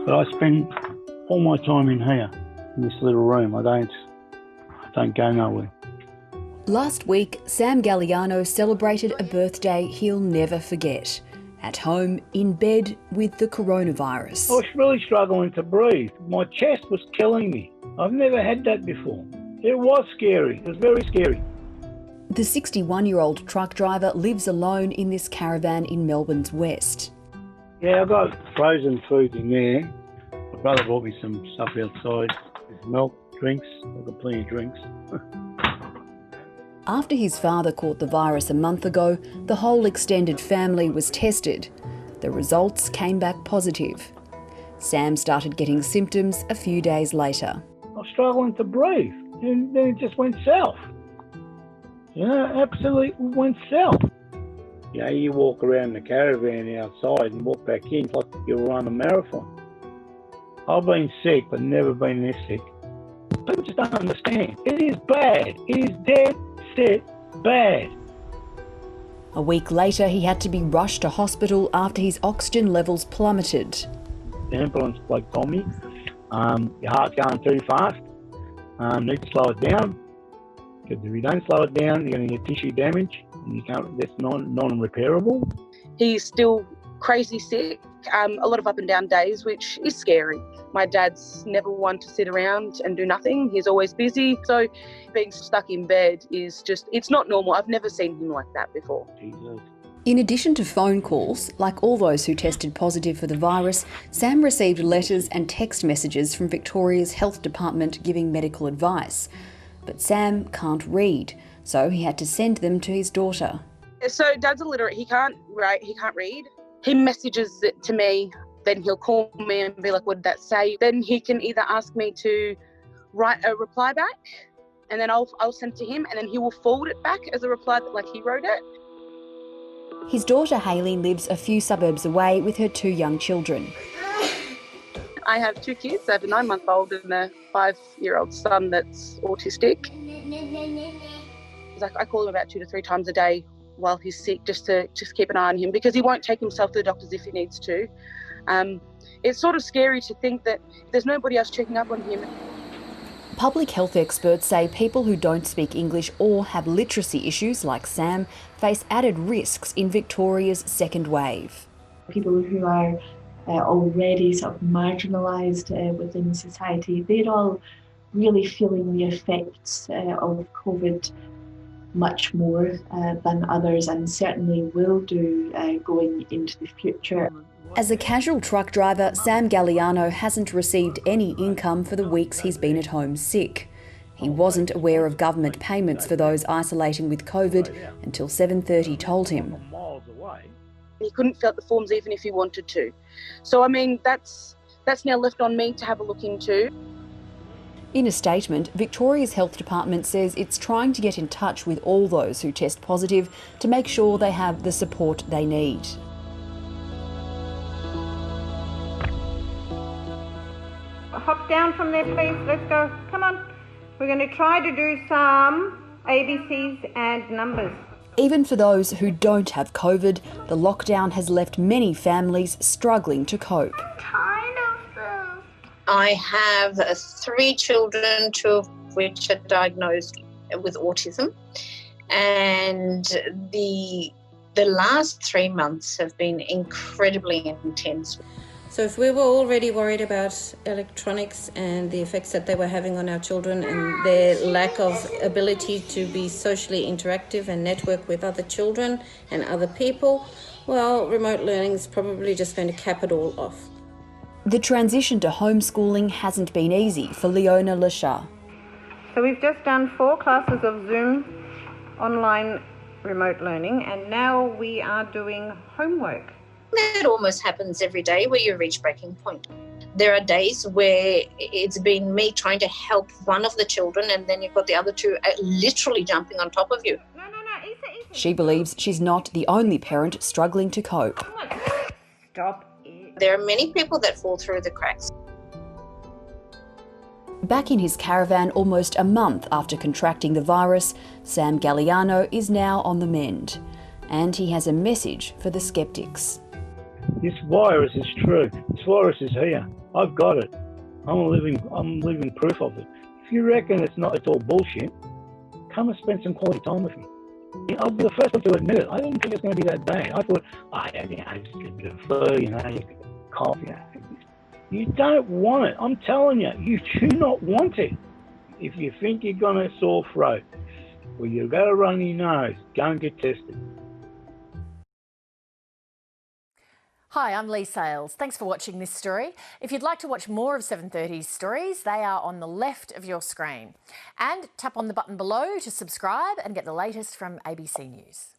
But I spend all my time in here, in this little room. I don't go nowhere. Last week, Sam Galliano celebrated a birthday he'll never forget. At home, in bed with the coronavirus. I was really struggling to breathe. My chest was killing me. I've never had that before. It was scary. It was very scary. The 61-year-old truck driver lives alone in this caravan in Melbourne's west. Yeah, I've got frozen food in there. My brother bought me some stuff outside. There's milk, drinks. I've got plenty of drinks. After his father caught the virus a month ago, the whole extended family was tested. The results came back positive. Sam started getting symptoms a few days later. I was struggling to breathe, and then it just went south. Absolutely went south. You walk around the caravan outside and walk back in like you run a marathon. I've been sick, but never been this sick. People just don't understand. It is bad. It is dead set bad. A week later, he had to be rushed to hospital after his oxygen levels plummeted. The ambulance bloke told me, your heart's going too fast, need to slow it down, because if you don't slow it down, you're going to get tissue damage, and that's non-repairable. He's still crazy sick, a lot of up and down days, which is scary. My dad's never one to sit around and do nothing. He's always busy. So being stuck in bed is it's not normal. I've never seen him like that before. Jesus. In addition to phone calls, like all those who tested positive for the virus, Sam received letters and text messages from Victoria's Health Department giving medical advice. But Sam can't read, so he had to send them to his daughter. So Dad's illiterate. He can't write, he can't read. He messages it to me, then he'll call me and be like, what did that say? Then he can either ask me to write a reply back, and then I'll send it to him, and then he will forward it back as a reply like he wrote it. His daughter Hayley lives a few suburbs away with her 2 young children. I have 2 kids. I have a 9-month-old and a 5-year-old son that's autistic. I call him about 2 to 3 times a day while he's sick, just to keep an eye on him, because he won't take himself to the doctors if he needs to. It's sort of scary to think that there's nobody else checking up on him. Public health experts say people who don't speak English or have literacy issues like Sam face added risks in Victoria's second wave. People who are already sort of marginalised within society, they're all really feeling the effects of COVID much more than others, and certainly will do going into the future. As a casual truck driver, Sam Galliano hasn't received any income for the weeks he's been at home sick. He wasn't aware of government payments for those isolating with COVID until 7:30 told him. He couldn't fill out the forms even if he wanted to. So, I mean, that's now left on me to have a look into. In a statement, Victoria's Health Department says it's trying to get in touch with all those who test positive to make sure they have the support they need. Hop down from there, please. Let's go. Come on. We're going to try to do some ABCs and numbers. Even for those who don't have COVID, the lockdown has left many families struggling to cope. I have 3 children, 2 of which are diagnosed with autism, and the last 3 months have been incredibly intense. So if we were already worried about electronics and the effects that they were having on our children and their lack of ability to be socially interactive and network with other children and other people, well, remote learning is probably just going to cap it all off. The transition to homeschooling hasn't been easy for Leona Lasha. So we've just done 4 classes of Zoom online remote learning, and now we are doing homework. It almost happens every day where you reach breaking point. There are days where it's been me trying to help one of the children, and then you've got the other 2 literally jumping on top of you. No, easy. She believes she's not the only parent struggling to cope. Stop it. There are many people that fall through the cracks. Back in his caravan almost a month after contracting the virus, Sam Galliano is now on the mend. And he has a message for the skeptics. This virus is true. This virus is here. I've got it. I'm living proof of it. If you reckon it's all bullshit, come and spend some quality time with me. I'll be the first one to admit it. I didn't think it's going to be that bad. I thought, just a bit of flu, you cough, You don't want it. I'm telling you, you do not want it. If you think you're going to sore throat or you've got a runny nose, go and get tested. Hi, I'm Lee Sales. Thanks for watching this story. If you'd like to watch more of 730's stories, they are on the left of your screen. And tap on the button below to subscribe and get the latest from ABC News.